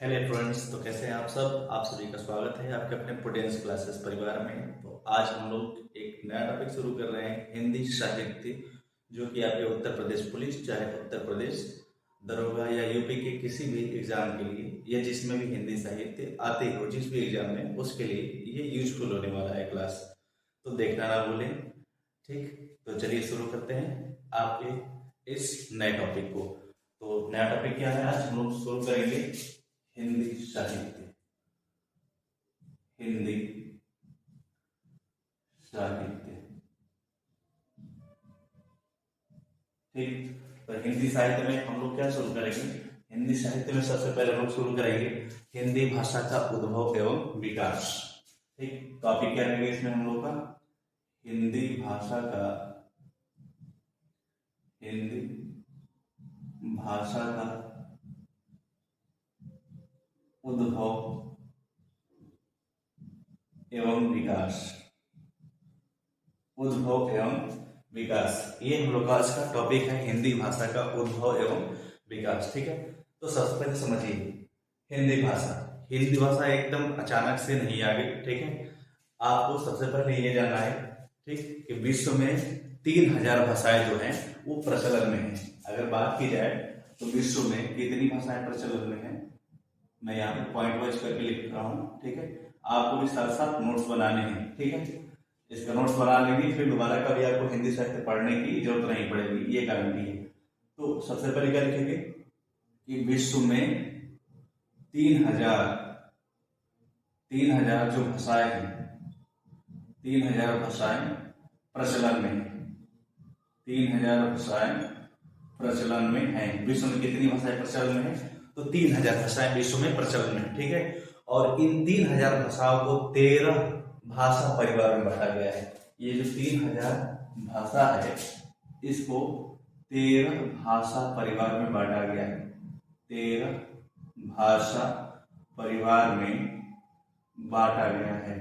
Hello friends. तो कैसे हैं आप सब? आप सभी का स्वागत है आपके अपने पोटेंस क्लासेस परिवार में। तो आज हम लोग एक नया टॉपिक शुरू कर रहे हैं, हिंदी साहित्य, जो कि आपके उत्तर प्रदेश पुलिस, चाहे उत्तर प्रदेश दरोगा या यूपी के किसी भी एग्जाम के लिए या जिसमें भी हिंदी साहित्य आते हो, जिस भी एग्जाम में, उसके लिए ये यूजफुल होने वाला है क्लास। तो देखना ना भूलें। ठीक, तो चलिए शुरू करते हैं आपके इस नए टॉपिक को। तो नया टॉपिक क्या है? आज हम लोग शुरू करेंगे हिंदी साहित्य। हिंदी साहित्य। ठीक, तो हिंदी साहित्य में हम लोग क्या शुरू करेंगे? हिंदी साहित्य में सबसे पहले हम लोग शुरू करेंगे हिंदी भाषा का उद्भव एवं विकास। ठीक, टॉपिक क्या रहेगा इसमें हम लोग का? हिंदी भाषा का, हिंदी भाषा का उद्भव एवं विकास। उद्भव एवं विकास, ये हम लोग का आज का टॉपिक है, हिंदी भाषा का उद्भव एवं विकास। ठीक है, तो सबसे पहले समझिए हिंदी भाषा। हिंदी भाषा एकदम अचानक से नहीं आ गई। ठीक है, आपको सबसे पहले ये जानना है, ठीक, कि विश्व में 3000 भाषाएं जो हैं वो प्रचलन में हैं। अगर बात की जाए तो विश्व में कितनी भाषाएं प्रचलन में हैं, मैं यहाँ पे पॉइंट वाइज करके लिख रहा हूँ। ठीक है, आपको भी साथ साथ नोट्स बनाने हैं। ठीक है, इसका नोट्स बना लेंगे, फिर दोबारा कभी आपको हिंदी साहित्य पढ़ने की जरूरत नहीं पड़ेगी, ये गारंटी है। तो सबसे पहले क्या लिखेंगे कि विश्व में 3000 3000 जो भाषाएं हैं, 3000 भाषाएं प्रचलन में है। 3000 भाषाएं प्रचलन में है। विश्व में कितनी भाषाएं प्रचलन में है? तो 3000 भाषाएं विश्व में प्रचलन में है। ठीक है, और इन 3000 भाषाओं को 13 भाषा परिवार में बांटा गया है। ये जो 3000 भाषा है, इसको 13 भाषा परिवार में बांटा गया है। 13 भाषा परिवार में बांटा गया है।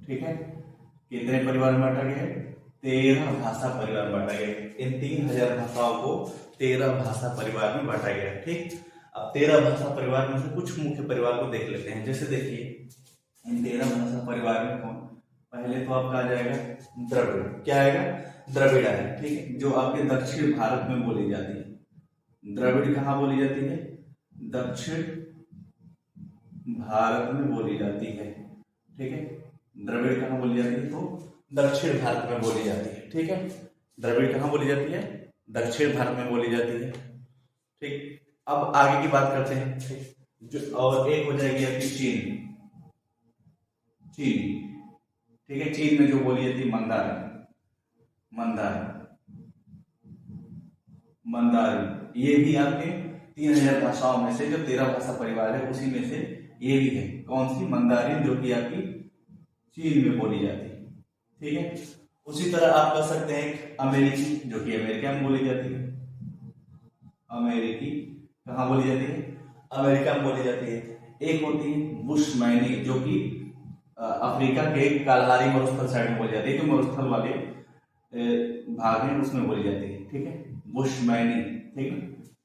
ठीक है, कितने परिवार में बांटा गया है? 13 भाषा परिवार में बांटा गया है। इन 3000 भाषाओं को 13 भाषा परिवार में बांटा गया है। ठीक, अब 13 भाषा परिवार में से कुछ मुख्य परिवार को देख लेते हैं। जैसे देखिए, इन 13 भाषा परिवार में कौन? पहले तो आपका आ जाएगा द्रविड़। क्या आएगा? द्रविड़ आएगा। ठीक है, जो आपके दक्षिण भारत में बोली जाती है। द्रविड़ कहाँ बोली जाती है? दक्षिण भारत में बोली जाती है। ठीक है, द्रविड़ कहाँ बोली जाती है? तो दक्षिण भारत में बोली जाती है। ठीक है, द्रविड़ कहाँ बोली जाती है? दक्षिण भारत में बोली जाती है। ठीक, अब आगे की बात करते हैं। ठीक, जो और एक हो जाएगी आपकी चीन। चीन, ठीक है, चीन में जो बोली जाती है मंदारिन। मंदारिन, मंदारिन, ये भी आपके 3000 भाषाओं में से, जो 13 भाषा परिवार है उसी में से ये भी है। कौन सी? मंदारिन, जो कि आपकी चीन में बोली जाती है। ठीक है, उसी तरह आप कर सकते हैं अमेरिकी, जो कि अमेरिका में बोली जाती है। अमेरिकी कहाँ बोली जाती है? अमेरिका में बोली जाती है। एक होती है बुशमैनी, जो कि अफ्रीका के कालहारी मरुस्थल साइड में बोली जाती है, जो मरुस्थल वाले भाग हैं उसमें बोली जाती है। ठीक है, बुशमैनी। ठीक है,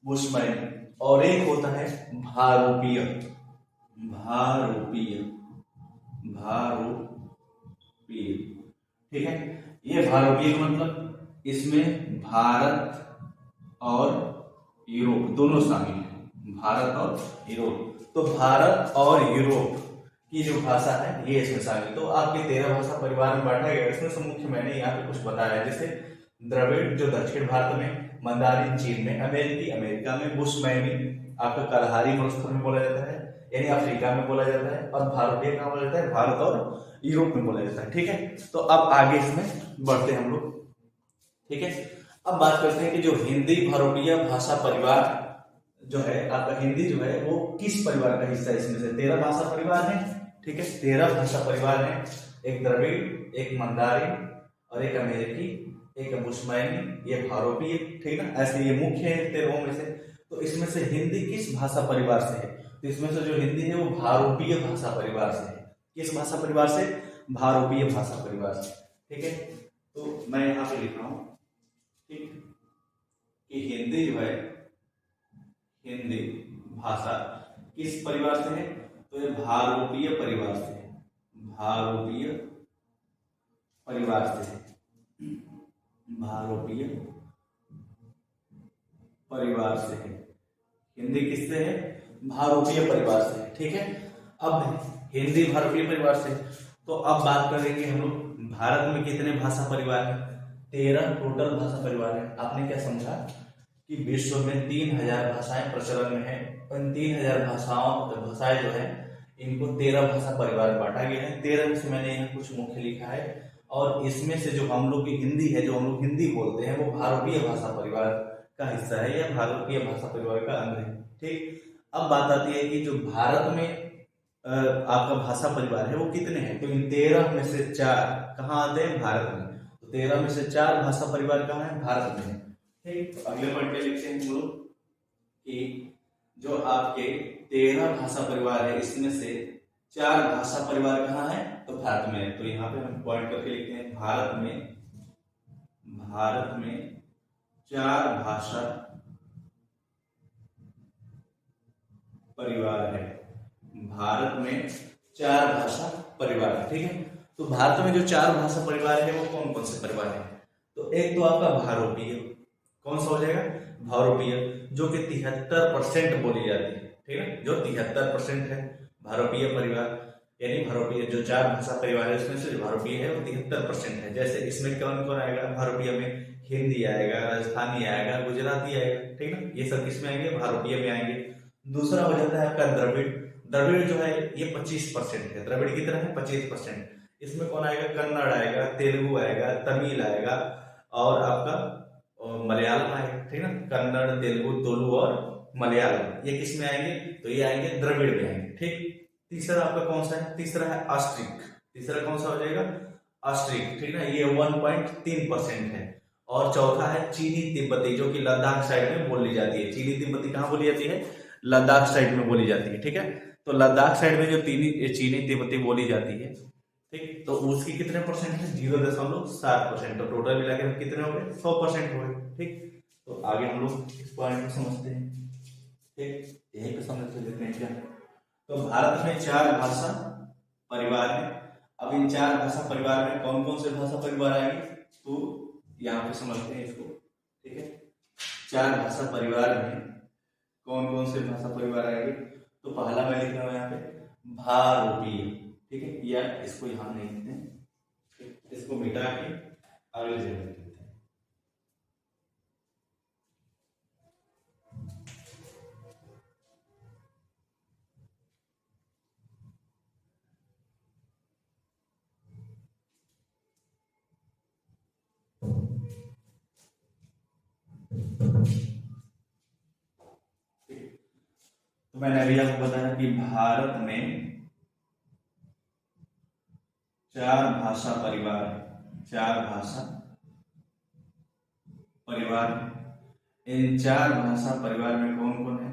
बुशमैनी। और एक होता है भारूपीय। भारूपीय, भारूपीय। ठीक है, ये भारूपीय का मतलब इसमें भारत और यूरोप दोनों शामिल है। भारत और यूरोप, तो भारत और यूरोप की जो भाषा है ये इसमें शामिल। तो आपके 13 भाषा परिवार में बांटा गया। इसमें से मुख्य मैंने यहाँ पे कुछ बताया है, जैसे द्रविड़ जो दक्षिण भारत में, मंदारिन चीन में, अमेरिकी अमेरिका में, बुशमैनी आपका कलहारी मरुस्थल में बोला जाता है, यानी अफ्रीका में बोला जाता है, और भारतीय कहाँ बोला जाता है? भारत और यूरोप में बोला जाता है। ठीक है, तो अब आगे इसमें बढ़ते हैं हम लोग। ठीक है, अब बात करते हैं कि जो हिंदी भारूपीय भाषा परिवार जो है आपका, हिंदी जो है वो किस परिवार का हिस्सा है? इसमें से 13 भाषा परिवार है। ठीक है, 13 भाषा परिवार है। एक द्रविड़, एक मंदारिन, और एक अमेरिकी, एक बुशमैनी, ये भारूपीय। ठीक है ना, ऐसे ये मुख्य है 13 में से। तो इसमें से हिंदी किस भाषा परिवार से है? तो इसमें से जो हिंदी है वो भारूपीय भाषा परिवार से है। किस भाषा परिवार से? भारूपीय भाषा परिवार से। ठीक है, तो मैं यहाँ पे लिख रहा हूँ, ठीक, कि हिंदी जो है, हिंदी भाषा किस परिवार से है? तो ये भारोपीय परिवार से है, भारोपीय परिवार से है, भारोपीय परिवार से है। हिंदी किससे है? भारोपीय परिवार से है। ठीक है, अब हिंदी भारोपीय परिवार से, तो अब बात करेंगे हम लोग भारत में कितने भाषा परिवार है? 13 टोटल भाषा परिवार है। आपने क्या समझा कि विश्व में 3000 भाषाएं प्रचलन में है, इन 3000 भाषाएं जो है इनको 13 भाषा परिवार बांटा गया है। 13 में से मैंने यहाँ कुछ मुख्य लिखा है, और इसमें से जो हम लोग की हिंदी है, जो हम लोग हिंदी बोलते हैं, वो भारतीय भाषा परिवार का हिस्सा है या भारतीय भाषा परिवार का अंग है। ठीक, अब बात आती है कि जो भारत में आपका भाषा परिवार है वो कितने हैं? तो इन 13 में से 4 कहाँ आते हैं? भारत में। तो 13 में से 4 भाषा परिवार कहाँ है? भारत में। ठीक, तो अगले पॉइंट पे लिखते हैं हम लोग कि जो आपके 13 भाषा परिवार है, इसमें से 4 भाषा परिवार कहाँ है? तो भारत में है। तो यहाँ पे हम पॉइंट करके लिखते हैं भारत में 4 भाषा परिवार है, भारत में 4 भाषा परिवार है। ठीक है, तो भारत में जो 4 भाषा परिवार है वो कौन कौन से परिवार है? तो एक तो आपका भारोपीय, कौन सा हो जाएगा? भारोपीय, जो कि 73% बोली जाती है। ठीक है, जो 73% है भारोपीय परिवार, यानी भारोपीय जो 4 भाषा परिवार है उसमें से जो भारोपीय है वो 73% है। जैसे इसमें कौन कौन आएगा? भारोपीय में हिंदी आएगा, राजस्थानी आएगा, गुजराती आएगा। ठीक है, ये सब किसमें आएंगे? भारोपीय में आएंगे। दूसरा हो जाता है आपका द्रविड़। द्रविड़ जो है ये 25% है। द्रविड़ कितना है? 25%। इसमें कौन आएगा? कन्नड़ आएगा, तेलुगु आएगा, तमिल आएगा, और आपका मलयालम आएगा। ठीक है, कन्नड़, तेलुगु, तुलु और मलयालम, ये किस में आएंगे? तो ये आएंगे द्रविड़ में आएंगे। ठीक, तीसरा आपका कौन सा है? तीसरा है ऑस्ट्रिक। तीसरा कौन सा हो जाएगा? ऑस्ट्रिक। ठीक है, ये 1.3% है। और चौथा है चीनी तिब्बती, जो कि लद्दाख साइड में बोली जाती है। चीनी तिब्बती कहाँ बोली जाती है? लद्दाख साइड में बोली जाती है। ठीक है, तो लद्दाख साइड में जो चीनी तिब्बती बोली जाती है, ठीक, तो उसकी कितने परसेंट है? 0.7%। तो टोटल मिला के कितने हो गए? 100% हो गए। ठीक, तो आगे हम लोग इस पॉइंट को समझते हैं। ठीक, यही पे समझ लेते हैं क्या? तो भारत में 4 भाषा परिवार है। अब इन 4 भाषा परिवार में कौन कौन से भाषा परिवार आएंगे? तो यहाँ पे समझते हैं इसको। ठीक है, 4 भाषा परिवार में कौन कौन से भाषा परिवार आएंगे? तो पहला मैं लिख रहा हूँ यहाँ पे भारोपीय। ठीक है, या इसको यहाँ नहीं लिखते हैं, इसको मिटा के अगले जगह लिखते हैं। तो मैंने अभी आपको बताया कि भारत में 4 भाषा परिवार है, 4 भाषा परिवार। इन 4 भाषा परिवार में कौन कौन है?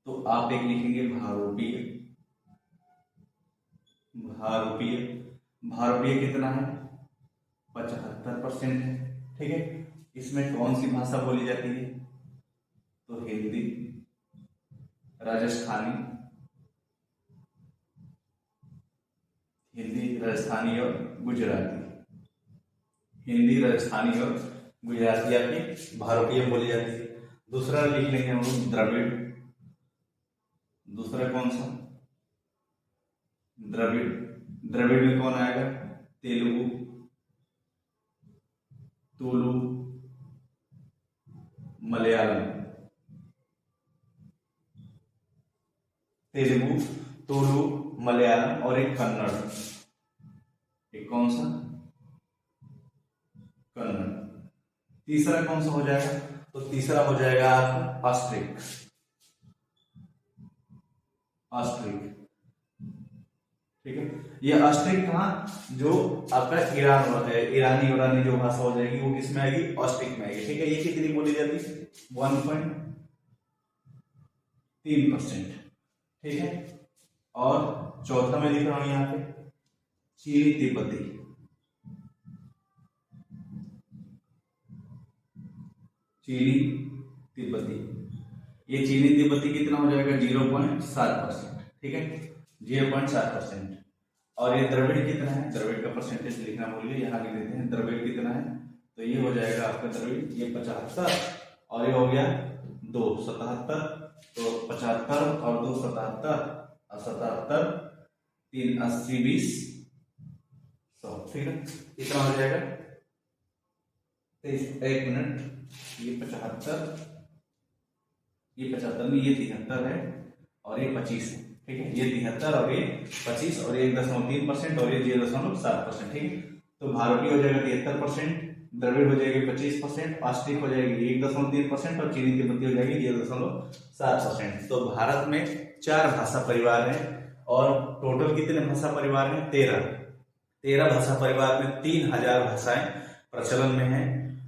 तो आप एक लिखेंगे भारोपीय। भारोपीय, भारोपीय कितना है? 75% है। ठीक है, इसमें कौन सी भाषा बोली जाती है? तो हिंदी, राजस्थानी, हिंदी, राजस्थानी और गुजराती। हिंदी, राजस्थानी और गुजराती आपकी भारतीय बोली जाती है। दूसरा लिख लेंगे हम लोग द्रविड़। दूसरा कौन सा? द्रविड़। द्रविड़ में कौन आएगा? तेलुगु, तुलु, मलयालम। तेलुगु, तुलु, मलयालम और एक कन्नड़। एक कौन सा? कन्नड़। तीसरा कौन सा हो जाएगा? तो तीसरा हो जाएगा आपका ऑस्ट्रिक। ऑस्ट्रिक। ठीक है, ये ऑस्ट्रिक कहाँ? जो आपका ईरान है, ईरानी जो भाषा हो जाएगी वो किस में आएगी? ऑस्ट्रिक में आएगी। ठीक है, ये कितनी बोली जाती है? 1.3%। ठीक है, और चौथा में लिख रहा हूं यहाँ पे चीनी तिब्बती। चीनी तिब्बती, ये चीनी तिब्बती कितना हो जाएगा 0.7%, ठीक है 0.7%। और ये द्रविड़ कितना है, द्रविड़ का परसेंटेज लिखना भूल गए, यहाँ लिख देते हैं द्रविड़ कितना है, तो ये हो जाएगा आपका द्रविड़ ये 75 और ये हो गया 2 77, तो 75 और 2 77 और 77 3 80 20 100, ठीक है कितना हो जाएगा 1 मिनट, ये 75 ये 75 में ये 73 है और ये 25 है, ठीक है ये 73 और ये 25 और ये 1.3% और ये 0.7%, ठीक है। तो भारतीय हो जाएगा 73%, द्रविड़ हो जाएगी 25%, ऑस्ट्रिक हो जाएगी 1.3% और चीनी तिब्बती हो जाएगी 0.7%। तो भारत में 4 भाषा परिवार हैं और टोटल कितने भाषा परिवार हैं 13 भाषा परिवार में 3000 भाषाएं प्रचलन में हैं,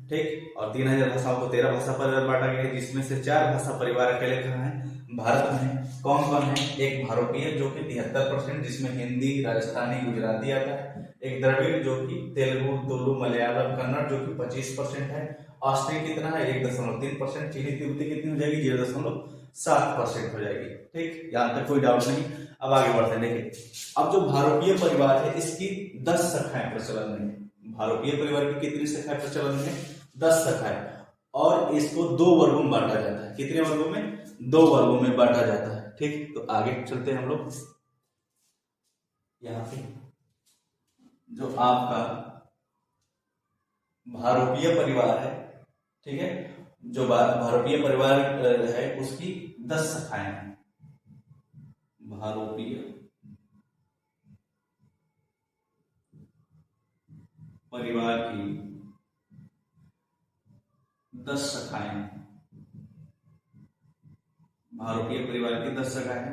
ठीक। और 3000 भाषाओं को 13 भाषा परिवार बांटा गया है, जिसमें से 4 भाषा परिवार अकेले कहाँ है भारत में। कौन कौन है, एक भारतीय जो कि 73% जिसमें हिंदी राजस्थानी गुजराती आता है, एक द्रविड़ जो कि तेलुगु तुलु मलयालम कन्नड़ जो कि 25% है, ऑस्ट्रिक कितना है 1.3%, चीनी तिब्बती कितनी हो जाएगी 0.7% हो जाएगी, ठीक यहाँ तक कोई डाउट नहीं। अब आगे बढ़ते हैं, देखिए अब जो भारतीय परिवार है इसकी 10 शाखाएं प्रचलन में है। भारतीय परिवार की कितनी शाखाएं प्रचलन में है 10 शाखाएं, और इसको 2 वर्गों में बांटा जाता है। कितने वर्गों में 2 वर्गों में बांटा जाता है, ठीक। तो आगे चलते हैं हम लोग, यहाँ पे जो आपका भारतीय परिवार है, ठीक है जो भारतीय परिवार है उसकी 10 शाखाएं हैं। भारतीय परिवार की 10 शाखाएं, भारतीय परिवार की 10 शाखाएं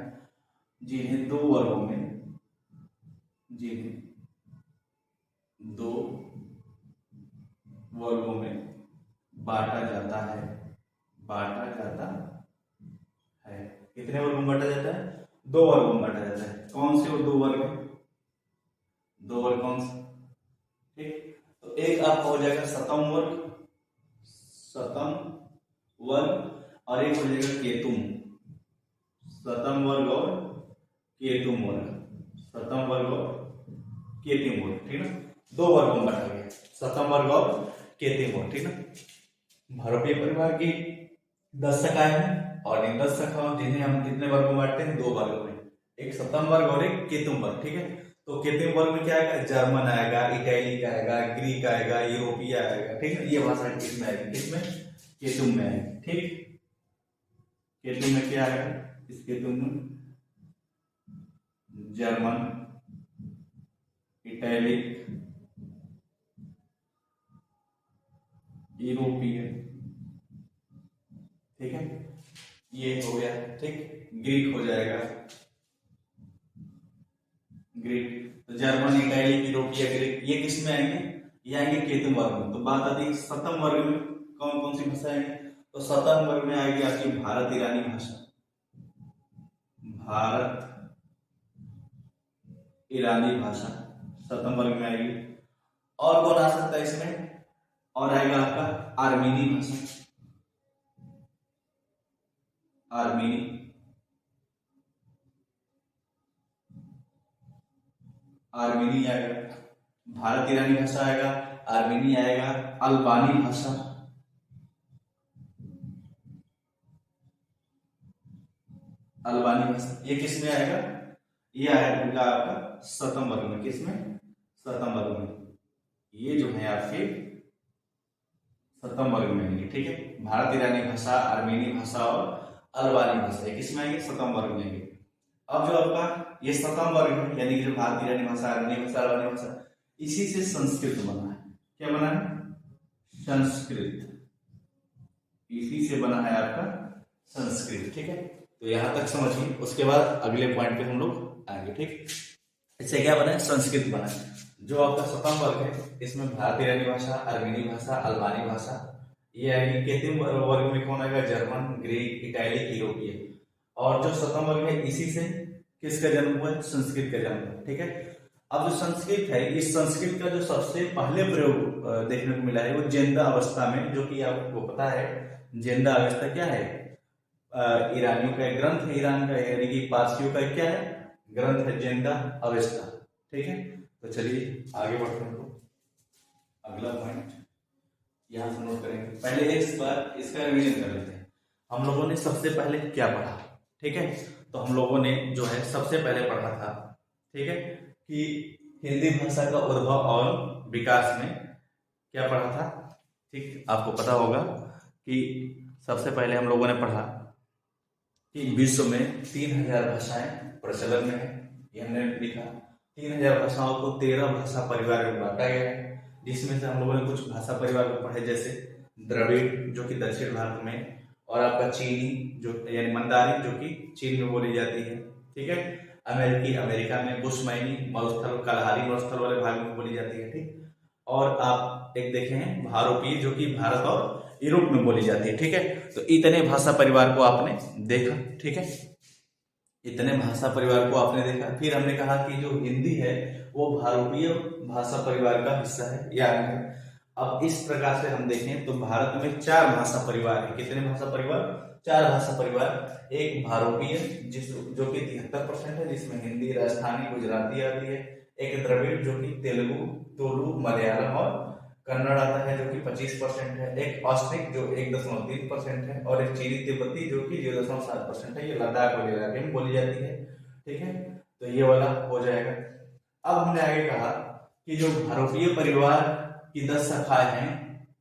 जिन्हें 2 वर्गों में बांटा जाता है, कितने वर्गों में बांटा जाता है 2 वर्गों में बांटा जाता है। कौन से वो 2 वर्ग है, 2 वर्ग कौन से, ठीक। तो एक आपका हो जाएगा सतम वर्ग और एक हो जाएगा केतुम, सतम वर्ग और केतुम वर्ग, सतम वर्ग और केतुम वर्ग, ठीक है 2 वर्गों में बांटा गया, सतम वर्ग और केतुम वर्ग, ठीक है। भारतीय परिवार की 10 शाखाएं हैं और इन 10 शाखाओं जिन्हें हम कितने वर्गों में बांटते हैं 2 वर्गों में, एक सतम वर्ग और एक केतुम वर्ग, ठीक है। तो केतुम वर्ग में क्या आएगा, जर्मन आएगा, इटैलिक आएगा, ग्रीक आएगा, यूरोपीय आएगा, ठीक है ये भाषा किसमें आएगी, किसमें केतुम में आएगी, ठीक। केतुम में क्या आएगा, इस केतुम में जर्मन, इटैलिक, यूरोपीय, ठीक है ये हो गया, ठीक। ग्रीक हो जाएगा, ग्रीक, तो जर्मन, इटैलिक, यूरोपीय, ग्रीक ये किस में आएंगे, ये आएंगे केतुम वर्ग में। तो बात आती है सतम वर्ग में कौन कौन सी भाषा आएंगे, तो सतम वर्ग में आएगी आपकी भारत ईरानी भाषा, भारत ईरानी भाषा सतम वर्ग में आएगी। और कौन आ सकता है इसमें, और आएगा आपका आर्मीनी भाषा, आर्मीनी आएगा, भारत ईरानी भाषा आएगा, आर्मीनी आएगा, अल्बानी भाषा, ये किस में आएगा, ये आएगा आपका सतम वर्ग में, किसमें सतम वर्ग में, ये जो है आपके सतम वर्ग में आएंगे, ठीक है। भारत ईरानी भाषा, आर्मेनी भाषा और अल्बानी भाषा ये किसमें आएंगे सतम वर्ग में आएंगे। अब जो आपका ये सतम वर्ग है यानी कि जो भारत ईरानी भाषा, आर्मेनी भाषा, अल्बानी भाषा, इसी से संस्कृत बना है। क्या बना है, संस्कृत, इसी से बना है आपका संस्कृत, ठीक है। तो यहां तक समझिए, उसके बाद अगले पॉइंट पे हम लोग आएंगे, ठीक। इससे क्या बना है, संस्कृत बना है। जो आपका सतम वर्ग है इसमें भारत ईरानी भाषा, आर्मेनी भाषा, अल्बानी भाषा ये आएगी। केतुम वर्ग में कौन आएगा, जर्मन, ग्रीक, इटैलिक, यूरोपीय। और जो सतम वर्ग है इसी से किसका जन्म हुआ है, संस्कृत का जन्म हुआ, ठीक है। अब जो संस्कृत है, इस संस्कृत का जो सबसे पहले प्रयोग देखने को मिला है वो जेंदा अवस्था में, जो कि आपको पता है जेंदा अवस्था क्या है, ईरानियों का एक ग्रंथ है, ईरान का, यानी कि पारसियों का क्या है, ग्रंथ है जिंदा अवेस्ता। ठीक है, तो चलिए आगे बढ़ते हैं। तो अगला पॉइंट यहां से नोट करेंगे। पहले एक बार इसका रिवीजन कर लेते हैं। हम लोगों ने सबसे पहले क्या पढ़ा? ठीक है, तो हम लोगों ने जो है सबसे पहले पढ़ा था, ठीक है, कि हिंदी भाषा का उद्भव और विकास में क्या पढ़ा था। ठीक, आपको पता होगा कि सबसे पहले हम लोगों ने पढ़ा कि विश्व में 3000 भाषाएं प्रचलन में है। ये हमने लिखा। 3000 भाषाओं को 13 भाषा परिवार में बांटा गया है, जिसमें से हम लोगों ने कुछ भाषा परिवार को पढ़े, जैसे द्रविड़ जो कि दक्षिण भारत में, और आपका चीनी जो यानी मंदारिन जो कि चीन में बोली जाती है। ठीक है, अमेरिकी अमेरिका में, बुशमैनी मरुस्थल कलहारी मरुस्थल वाले भाग में बोली जाती है। ठीक, और आप एक देखे हैं भारोपीय जो कि भारत और यूरोप में बोली जाती है। ठीक है, तो इतने भाषा परिवार को आपने देखा। ठीक है, इतने भाषा परिवार को आपने देखा। फिर हमने कहा कि जो हिंदी है वो भारतीय भाषा परिवार का हिस्सा है या अंग है। अब इस प्रकार से हम देखें तो भारत में 4 भाषा परिवार है। कितने भाषा परिवार? 4 भाषा परिवार। एक भारतीय जो कि 73% है, जिसमें हिंदी, राजस्थानी, गुजराती आती है। एक द्रविड़ जो कि तेलुगु, तुलु, मलयालम और कन्नड़ आता है, जो कि 25% है। एक ऑस्ट्रिक जो 1.3% है, और एक चीनी तिब्बती जो कि 0.7% है। ये लद्दाख वगैरह इलाके में बोली जाती है। ठीक है, तो ये वाला हो जाएगा। अब हमने आगे कहा कि जो भारतीय परिवार की 10 शाखाएं हैं,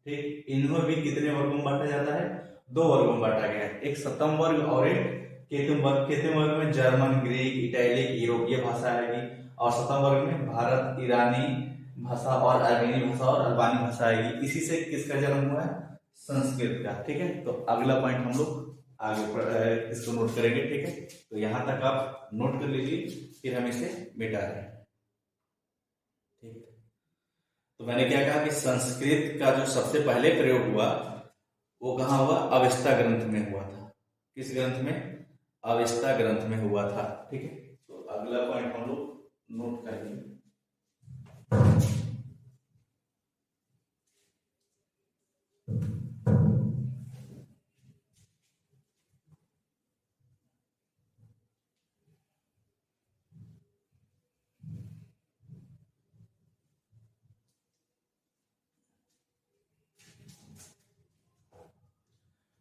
ठीक, इनमें भी कितने वर्गों में बांटा जाता है? 2 वर्गों में बांटा गया है, एक सतम वर्ग और एक केतम वर्ग। केतम वर्ग में जर्मन, ग्रीक, इटैलिक, यूरोपीय भाषा आएगी, और सतम वर्ग में भारत, ईरानी भाषा और अर्मेनी भाषा और अल्बानी भाषा आएगी। इसी से किसका जन्म हुआ है? संस्कृत का। ठीक है, तो अगला पॉइंट हम लोग आगे इसको नोट करेंगे। ठीक है, तो यहां तक आप नोट कर लीजिए, फिर हम इसे मिटा रहे हैं। ठीक, तो मैंने क्या कहा कि संस्कृत का जो सबसे पहले प्रयोग हुआ वो कहाँ हुआ? अवेस्ता ग्रंथ में हुआ था। किस ग्रंथ में? अवेस्ता ग्रंथ में हुआ था। ठीक है, तो अगला पॉइंट हम लोग नोट करेंगे।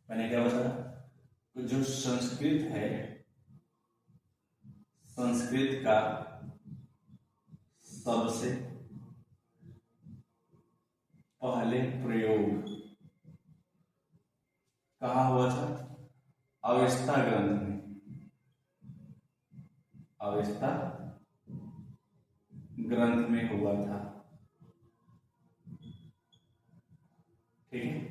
मैंने क्या बताया? तो जो संस्कृत है, संस्कृत का सबसे पहले प्रयोग कहाँ हुआ था? अवेस्ता ग्रंथ में। अवेस्ता ग्रंथ में हुआ था। ठीक है,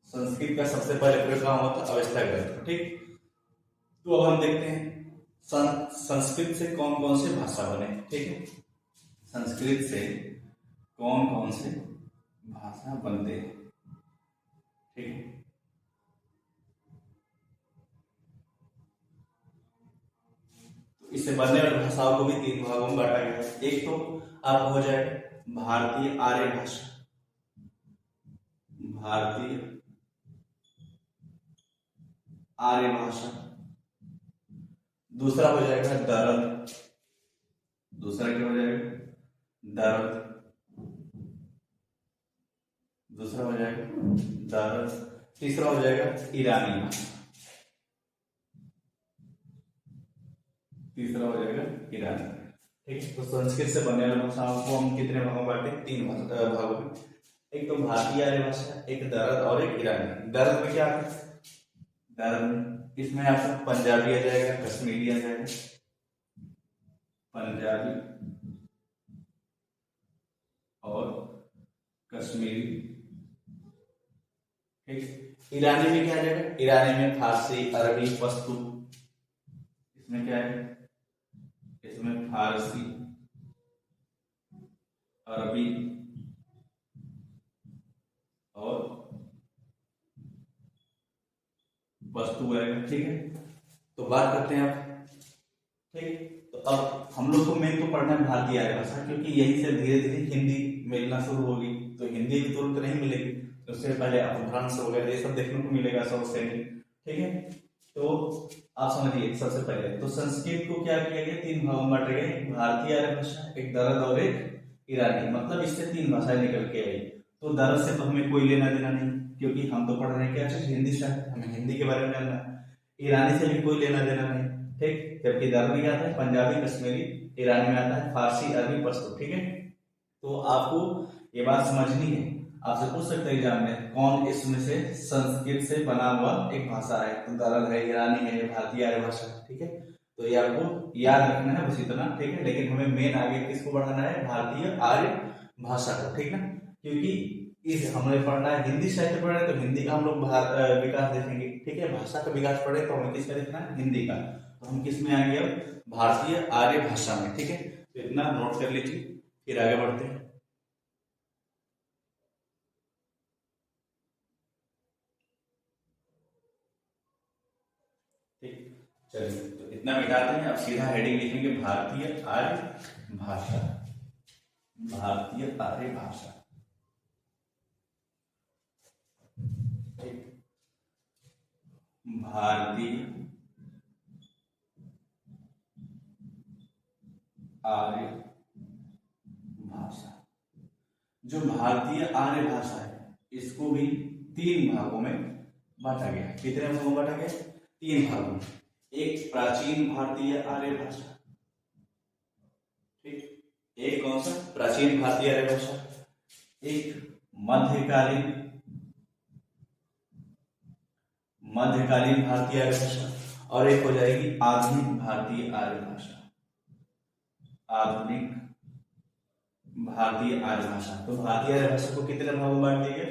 संस्कृत का सबसे पहले प्रयोग कहाँ हुआ था? अवेस्ता ग्रंथ। ठीक, तो अब हम देखते हैं संस्कृत से कौन कौन से भाषा बने। ठीक है, संस्कृत से कौन कौन से भाषा बनते हैं। ठीक है, तो इससे बनने वाली भाषाओं को भी 3 भागों में बांटा गया है। एक तो आप हो जाए भारतीय आर्य भाषा, भारतीय आर्य भाषा। दूसरा हो जाएगा दरद। दूसरा क्या हो जाएगा? दरद। दूसरा हो जाएगा दरद। तीसरा हो जाएगा ईरानी भाषा। तीसरा हो जाएगा ईरानी। ठीक है, तो संस्कृत से बनने वाली भाषाओं को हम कितने भागों में बांटे? 3 भागों में। एक तो भारतीय आर्य भाषा, एक दरद और एक ईरानी। दरद में क्या आता है? दरद में इसमें आपका पंजाबी आ जाएगा, कश्मीरी आ जाएगा, पंजाबी और कश्मीरी। ठीक, ईरानी में क्या आ जाएगा? ईरानी में फारसी, अरबी, पश्तो। इसमें क्या है? इसमें फारसी, अरबी और पश्तो आएगा। ठीक है, तो बात करते हैं आप। ठीक, तो अब हम लोग को मेन तो पढ़ना है भारतीय आर्य भाषा, क्योंकि यही से धीरे धीरे हिंदी मिलना शुरू होगी। तो हिंदी भी तुरंत नहीं मिलेगी, तो उससे पहले अपभ्रंश वगैरह ये सब देखने को मिलेगा सब से। ठीक है, तो आप समझिए, सबसे पहले तो संस्कृत को क्या किया गया, तीन भागों में बांटा गया, एक भारतीय आर्य भाषा, एक दरद और एक ईरानी, मतलब इससे तीन भाषाएं निकल के आई। तो दरद से तो हमें कोई लेना देना नहीं, क्योंकि हम तो पढ़ रहे हैं क्या चीज, हिंदी साहित्य, हमें हिंदी के बारे में जानना है। ईरानी से भी कोई लेना देना नहीं, ठीक। जबकि दरद में आता है पंजाबी, कश्मीरी, ईरानी में आता है फारसी, अरबी, पश्तो, ठीक है। तो आपको ये बात समझनी है, आपसे पूछ सकते हैं एग्जाम में, कौन इसमें से संस्कृत से बना हुआ एक भाषा है, तो दरद है, ईरानी है, भारतीय आर्य भाषा, ठीक है। तो ये आपको याद रखना है बस इतना, ठीक है। लेकिन हमें मेन आगे किसको बढ़ाना है, भारतीय आर्य भाषा को, ठीक है। क्योंकि इस हमने पढ़ना है हिंदी साहित्य पढ़ रहे हैं तो हिंदी का हम लोग विकास देखेंगे, ठीक है। भाषा का विकास पढ़े तो हमें किसका देखना है, हिंदी का। तो हम किस में आएंगे अब, भारतीय आर्य भाषा में, ठीक है। तो इतना नोट कर लीजिए, फिर आगे बढ़ते हैं। ठीक, चलिए तो इतना मिटाते हैं। अब सीधा हेडिंग लिखेंगे भारतीय आर्य भाषा, भारतीय आर्य भाषा, ठीक। भारतीय आर्य भाषा, जो भारतीय आर्य भाषा है इसको भी तीन भागों में बांटा गया। कितने भागों में बांटा गया, तीन भागों में। एक प्राचीन भारतीय आर्य भाषा, ठीक। एक कौन सा, प्राचीन भारतीय आर्य भाषा, एक मध्यकालीन भारतीय आर्य भाषा, और एक हो जाएगी आधुनिक भारतीय आर्य भाषा, आधुनिक भारतीय आर्य भाषा। तो भारतीय आर्य भाषा को कितने भागों में बांट दिया गया,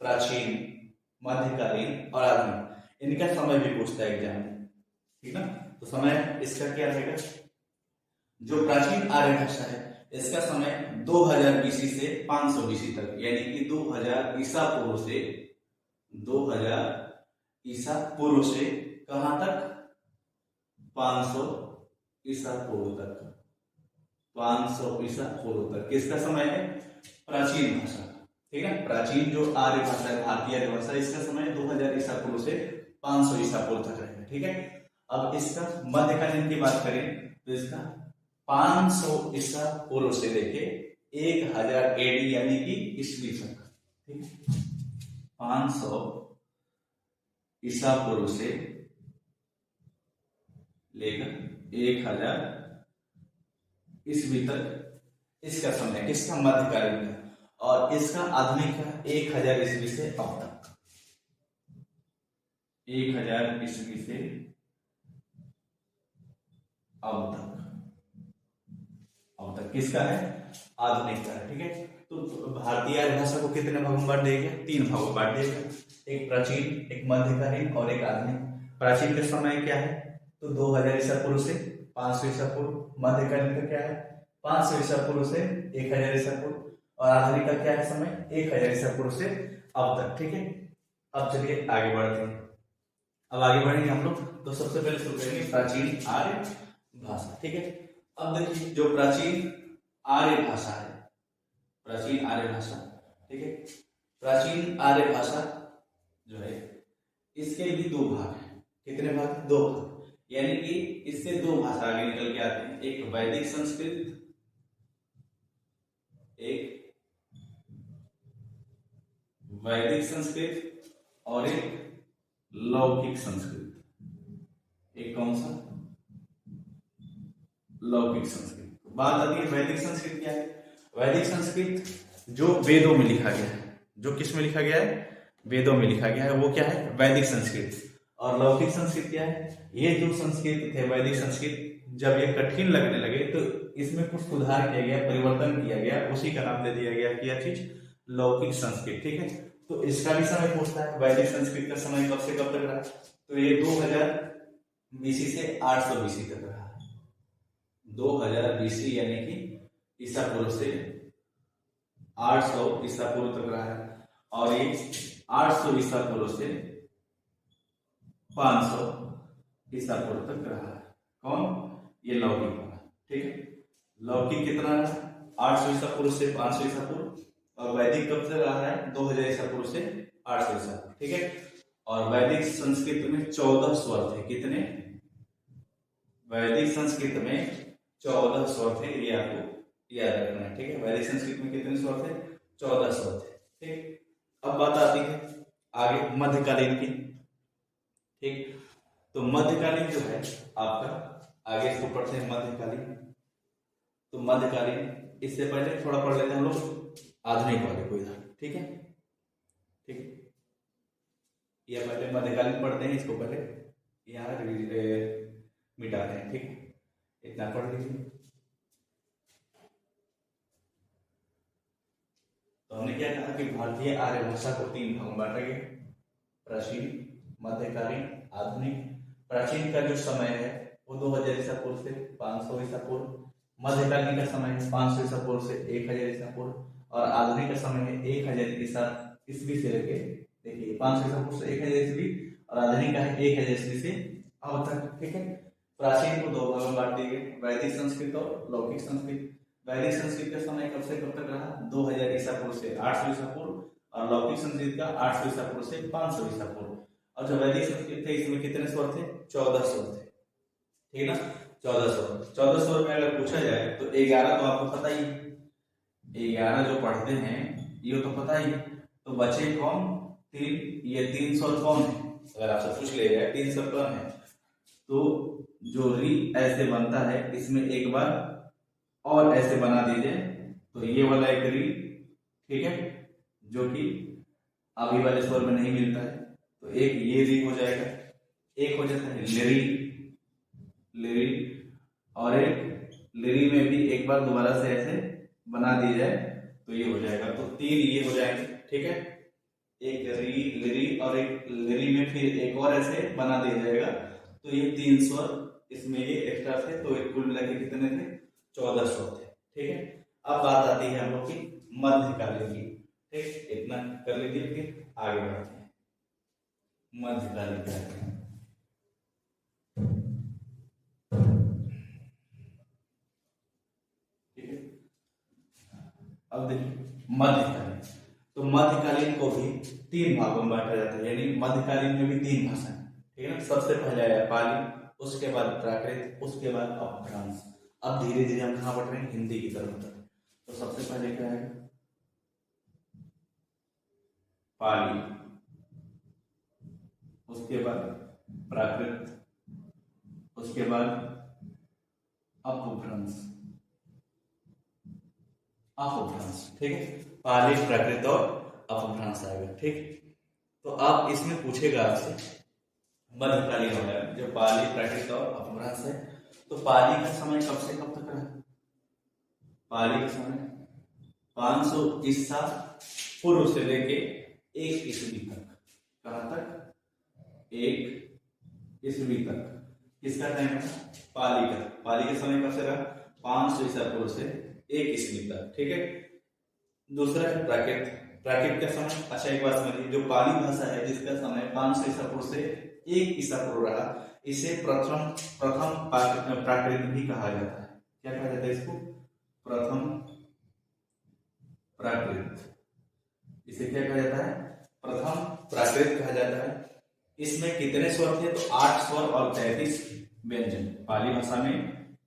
प्राचीन, मध्यकालीन और आधुनिक। इनका समय भी पूछता है एग्जाम में, ठीक ना। तो समय इसका क्या रहेगा, जो प्राचीन आर्य भाषा है इसका समय 2000 बीसी से 500 बीसी तक, यानी कि 2000 ईसा पूर्व से, 2000 ईसा पूर्व से कहां तक, 500 ईसा पूर्व तक, 500 ईसा पूर्व तक किसका समय है, प्राचीन भाषा, ठीक है। प्राचीन जो आर्य भाषा है, भारतीय आर्य भाषा, इसका समय 2000 ईसा पूर्व से 500 ईसा पूर्व तक रहेगा, ठीक है। अब इसका मध्यकालीन की बात करें तो इसका 500 ईसा पूर्व से लेके 1000 एडी यानी कि ईस्वी तक, ठीक है। 500 ईसा पूर्व से लेकर 1000 ईस्वी तक इसका समय, किसका, मध्यकालीन का। और इसका आधुनिक का 1000 ईस्वी से अब तक, 1000 ईस्वी से अब तक किसका है, आधुनिक का है, ठीक है। तो भारतीय आर्य भाषा को कितने भागों में बांट दिया गया, तीन भागों में बांट दिया गया, एक प्राचीन, एक मध्यकालीन और एक आधुनिक। प्राचीन का समय क्या है, तो 2000 ईसा पूर्व से 500 ईसा पूर्व। मध्यकालीन का क्या है, 500 ईसा पूर्व से 1000 ईसा पूर्व। और आधुनिक का क्या है समय, 1000 ईसा पूर्व से अब तक, ठीक है। अब चलिए आगे बढ़ते हैं। अब आगे बढ़ेंगे हम लोग, तो सबसे पहले शुरू करेंगे प्राचीन आर्य भाषा, ठीक है। अब देखिए जो प्राचीन आर्य भाषा है, प्राचीन आर्य भाषा, ठीक है। प्राचीन आर्य भाषा जो है इसके भी दो भाग हैं। कितने भाग, दो भाग, यानी कि इससे दो भाषा आगे निकल के आते हैं, एक वैदिक संस्कृत, एक वैदिक संस्कृत और एक लौकिक संस्कृत। एक कौन सा, लौकिक संस्कृत। बात आती है वैदिक संस्कृत क्या है, वैदिक संस्कृत जो वेदों में लिखा गया है, जो किस में लिखा गया है, वेदों में लिखा गया है, वो क्या है, वैदिक संस्कृत। और लौकिक संस्कृत क्या है, ये जो संस्कृत थे, वैदिक संस्कृत, जब ये कठिन लगने लगे तो इसमें कुछ सुधार किया गया, परिवर्तन किया गया, उसी का नाम दे दिया गया क्या चीज, लौकिक संस्कृत, ठीक है। तो इसका भी समय पूछता है, वैदिक संस्कृत का समय कब से कब तक रहा, तो ये 2000 बीसी से 800 बीसी तक रहा। 2000 बीसी यानी कि ईसा पूर्व से 800 ईसा पूर्व तक रहा है। और ये 800 ईसा पूर्व से 500 ईसा पूर्व तक रहा है। कौन, ये लौकिक वाला, ठीक है। लौकिक कितना रहा, 800 ईसा पूर्व से 500 ईसा पूर्व। और वैदिक कब से रहा है, 2000 ईसा पूर्व से 800 ईसा पूर्व, ठीक है। और वैदिक संस्कृत में 14 स्वर थे। कितने? वैदिक संस्कृत में 14 स्वर थे, ये आपको याद रखना है, ठीक है। वैदिक संस्कृत में कितने स्वर थे? 14 स्वर थे, ठीक। अब बात आती है आगे मध्यकालीन की, ठीक। तो मध्यकालीन जो है आपका, आगे इसको पढ़ते हैं मध्यकालीन। तो मध्यकालीन, इससे पहले थोड़ा पढ़ लेते हैं हम लोग आधुनिक वाले को इधर, ठीक है, ठीक। या पहले मध्यकालीन पढ़ते हैं, इसको पहले यहाँ मिटाते हैं, ठीक। इतना पढ़ लीजिए। तो हमने क्या कहा कि भारतीय आर्य भाषा को 3 भाग में बांटा गया, प्राचीन, मध्यकालीन, आधुनिक। प्राचीन का जो समय है वो 2000 ईसा पूर्व से 500 ईसा पूर्व, मध्यकालीन का समय है 500 ईसा पूर्व से 1000 ईसा पूर्व, और आधुनिक का समय है 1000 ईसा ईस्वी से लेके, देखिए 500 ईसा पूर्व से 1000 ईस्वी, और आधुनिक का है 1000 ईस्वी से अब तक, ठीक है। प्राचीन को 2 भागों में बांट दिए गए, वैदिक संस्कृत और लौकिक संस्कृत। वैदिक संस्कृत का समय कब से कब तक रहा? 2000 ईसा पूर्व से 800 ईसा पूर्व, और लौकिक संस्कृत का 800 ईसा पूर्व से 500 ईसा पूर्व। और जो वैदिक संस्कृत थे इसमें कितने स्वर थे? 14 स्वर थे, ठीक है ना। 14 स्वर। 14 स्वर में अगर पूछा जाए तो 11 तो आपको पता ही, 11 जो पढ़ते हैं ये तो पता ही। तो बचे कौन? 3। ये 3 स्वर कौन है? अगर आपसे पूछ लिया जाए 3 स्वर कौन है, तो जो री ऐसे बनता है, इसमें एक बार और ऐसे बना दीजिए, तो ये वाला एक री, ठीक है, जो कि अभी वाले स्वर में नहीं मिलता है, तो एक ये री हो जाएगा, एक हो जाता है लिरी, लिरी, और एक लिरी में भी एक बार दोबारा से ऐसे बना दी जाए तो ये हो जाएगा। तो 3 ये हो जाएंगे, ठीक है। एक री, लिरी, और एक लिरी में फिर एक और ऐसे बना दिया जाएगा, तो ये 3 स्वर इसमें ये एक्स्ट्रा थे, तो कुल मिला के कितने थे? 14 स्वर थे, ठीक है। अब बात आती है हम लोग की मध्यकालीन की, ठीक। इतना कर लीजिए, फिर आगे बढ़ते हैं मध्यकालीन क्या है, ठीक है। अब देखिए मध्यकालीन, तो मध्यकालीन को भी 3 भागों में बांटा जाता है, यानी मध्यकालीन में भी 3 भाषाएं, ठीक है ना। सबसे पहले आया पाली, उसके बाद प्राकृत, उसके बाद अपभ्रंश। अब धीरे धीरे हम कहाँ बढ़ रहे हैं? हिंदी की तरफ बढ़ रहे हैं। तो सबसे पहले क्या है? पाली, उसके बाद प्राकृत, उसके बाद अपभ्रंश, अपभ्रंश, ठीक है। पाली, प्राकृत और अपभ्रंश आएगा, ठीक। तो आप इसमें पूछेगा आपसे मध्यकालीन हो गया, जो पाली, प्राकृत और अपभ्रंश है। तो पाली का समय कब से कब तक रहा? पाली का समय 500 ईसा पूर्व से लेके 1 ईस्वी तक। कहां तक? 1 ईस्वी तक। किसका टाइम है? पाली का। पाली का समय कब से रहा? 500 ईसा पूर्व से 1 ईस्वी तक, ठीक है। दूसरा है प्राकृत। प्राकृत का समय, अच्छा एक बात समझिए, जो पाली भाषा है जिसका समय 500 ईसा पूर्व से 1 ईसा पूर्व रहा, इसे प्रथम प्राकृत भी कहा जाता है। क्या कहा जाता है इसको? प्रथम प्राकृत। इसे क्या कहा जाता है? प्रथम प्राकृत कहा जाता है। इसमें कितने स्वर थे? तो 8 स्वर और 33 व्यंजन। पाली भाषा में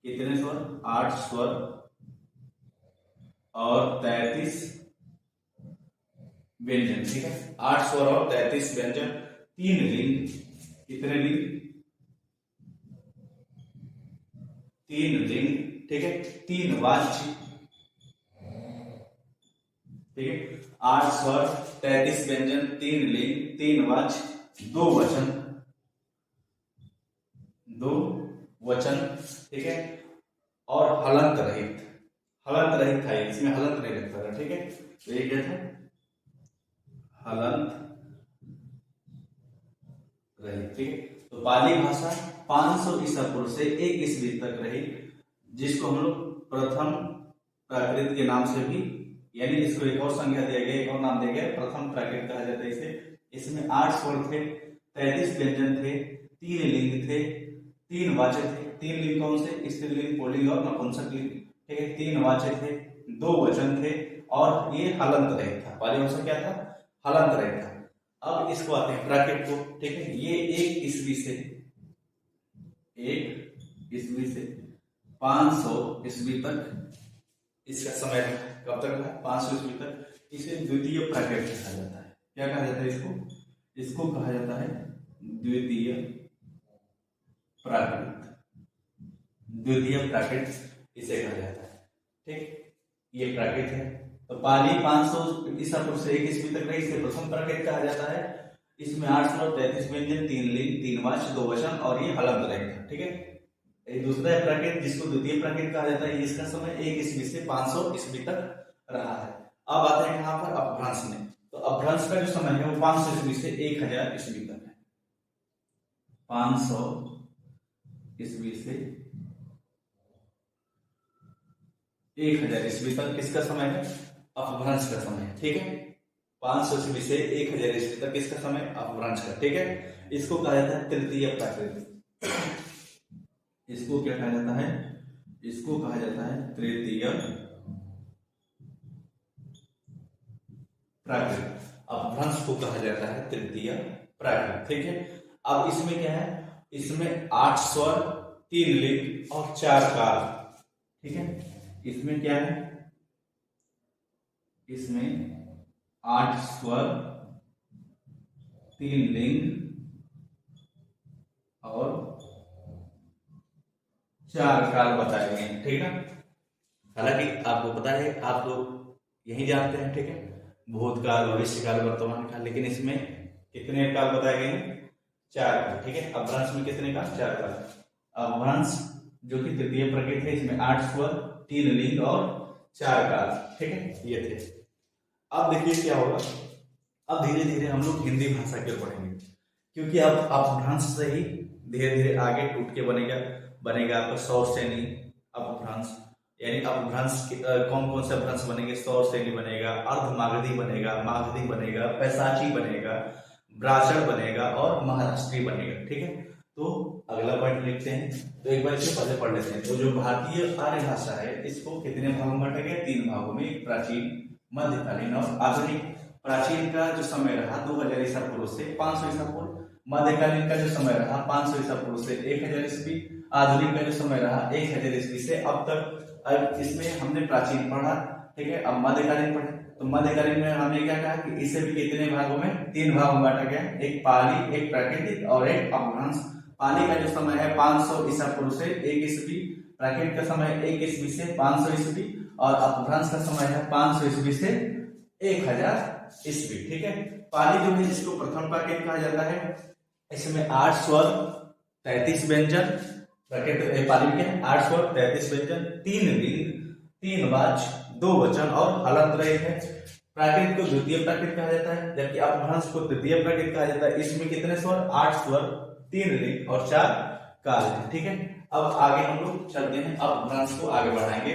कितने स्वर? 8 स्वर और 33 व्यंजन, ठीक है। 8 स्वर और 33 व्यंजन। 3 लिंग। कितने लिंग? 3 लिंग, ठीक है। 3 वाच्य, ठीक है। 8 स्वर, 33 व्यंजन, 3 लिंग, 3 वाच्य, 2 वचन, 2 वचन, ठीक है। और हलंत रहित। हलंत रहित था, इसमें हलंत नहीं लगता था, ठीक है। तो ये क्या था? हलंत रहित, ठीक है। तो पाली भाषा 500 ईसा पूर्व से 1 ईस्वी तक रही, जिसको हम लोग प्रथम प्राकृत के नाम से भी, यानी इसको एक और संज्ञा दिया गया, एक और नाम दिया गया, प्रथम प्राकृत कहा जाता है इसे। इसमें 8 स्वर थे, 33 व्यंजन थे, 3 लिंग थे, 3 वाचक थे। 3 लिंग कौन से? स्त्रीलिंग, पुल्लिंग और नपुंसक लिंग, ठीक है। 3 वाचक थे, 2 वचन थे, और ये हलंत रहित था। पाली भाषा क्या था? हलंत रहित था। अब इसको आते हैं प्राकृत को, ठीक है। ये 1 ईस्वी से 500 ईस्वी तक इसका समय है। कब तक है? 500 ईस्वी तक। इसे द्वितीय प्राकृत कहा जाता है। क्या कहा जाता है इसको कहा जाता है द्वितीय प्राकृत इसे कहा जाता है, ठीक। ये प्राकृत है। तो पाली 500 ईसा पूर्व से 1 ईस्वी तक रही, इसे प्रथम प्राकृत कहा जाता है। इसमें 833 व्यंजन, 3 लिंग, 3 वाच्य, 2 वचन और ये हलंत रहेगा, ठीक है। दूसरा प्राकृत जिसको द्वितीय प्राकृत कहा जाता है, इसका समय 1 ईस्वी से 500 ईस्वी तक रहा है। अब आते हैं यहाँ पर अपभ्रंश में। तो अपभ्रंश का जो समय है वो 500 ईस्वी से 1000 ईस्वी तक है। 500 ईस्वी से 1000 ईस्वी तक किसका समय है? अपभ्रंश का समय है, ठीक है। 500 ईस्वी से 1000 ईस्वी तक किसका समय? अपभ्रंश का, ठीक है। इसको कहा जाता है तृतीय प्राकृत। इसको क्या कहा जाता है? इसको कहा जाता है तृतीय प्राकृत। अपभ्रंश को कहा जाता है तृतीय प्राकृत, ठीक है। अब इसमें क्या है? इसमें 8 स्वर, 3 लिंग और 4 काल, ठीक है। इसमें क्या है? इसमें 8 स्वर, 3 लिंग और 4 काल बताए गए हैं, ठीक है। हालांकि आपको पता है, आप लोग यही जानते हैं, ठीक है, भूतकाल, भविष्यकाल, वर्तमान काल, लेकिन इसमें कितने काल बताए गए हैं? 4 काल, ठीक है। अपभ्रंश में कितने काल? 4 काल। अपभ्रंश जो कि तृतीय प्राकृत है, इसमें 8 स्वर, 3 लिंग और 4 काल, ठीक है, ये थे। अब देखिए क्या होगा। अब धीरे धीरे हम लोग हिंदी भाषा की ओर बढ़ेंगे, क्योंकि अब अपभ्रंश से ही धीरे धीरे आगे टूट के बनेगा आपका सौर श्रेणी अपभ्रंश। यानी अपभ्रंश कौन कौन से अपभ्रंश बनेंगे? सौर श्रेणी बनेगा, अर्धमागधी बनेगा, मागधी बनेगा, पैसाची बनेगा, ब्राह्मण बनेगा और महाराष्ट्री बनेगा, ठीक है। तो अगला पॉइंट लिखते हैं। तो एक बार इसे पहले पढ़ लेते हैं। तो जो भारतीय आर्य भाषा है, इसको कितने भागों में बांटा गया? 3 भागों में, प्राचीन, मध्यकालीन और आधुनिक। प्राचीन का जो समय रहा 2000 ईसा पूर्व से 500 ईसा पूर्व। मध्यकालीन का जो समय रहा 500 ईसा पूर्व से 1000 ईस्वी। आधुनिक का जो समय रहा 1000 ईस्वी से अब तक। अब इसमें हमने प्राचीन पढ़ा, ठीक है। अब मध्यकालीन पढ़े। तो मध्यकालीन में हमने क्या कहा कि इसे भी कितने भागों में? 3 भागों में बांटा गया, एक पाली, एक प्राकृतिक और एक अपभ्रंश। पाली का जो समय है 500 ईसा पूर्व से 1 ईस्वी। प्राकृतिक का समय 1 ईस्वी से 500 ईस्वी और अपभ्रंश का समय है 500 ईस्वी से 1000 ईस्वी, ठीक है। पाली जो है इसको प्रथम प्राकृत कहा जाता है। इसमें 8 स्वर, 33 व्यंजन। प्राकृत पाली के 8 स्वर, 33 व्यंजन, 3 लिंग, 3 वाच्य, 2 वचन और हलंत रहित है। प्राकृत को द्वितीय प्राकृत कहा जाता है, जबकि अपभ्रंश को तृतीय प्राकृत कहा जाता है। इसमें कितने स्वर? 8 स्वर, 3 लिंग और 4 काल है, ठीक है। अब आगे हम लोग चलते हैं, अपभ्रंश को आगे बढ़ाएंगे।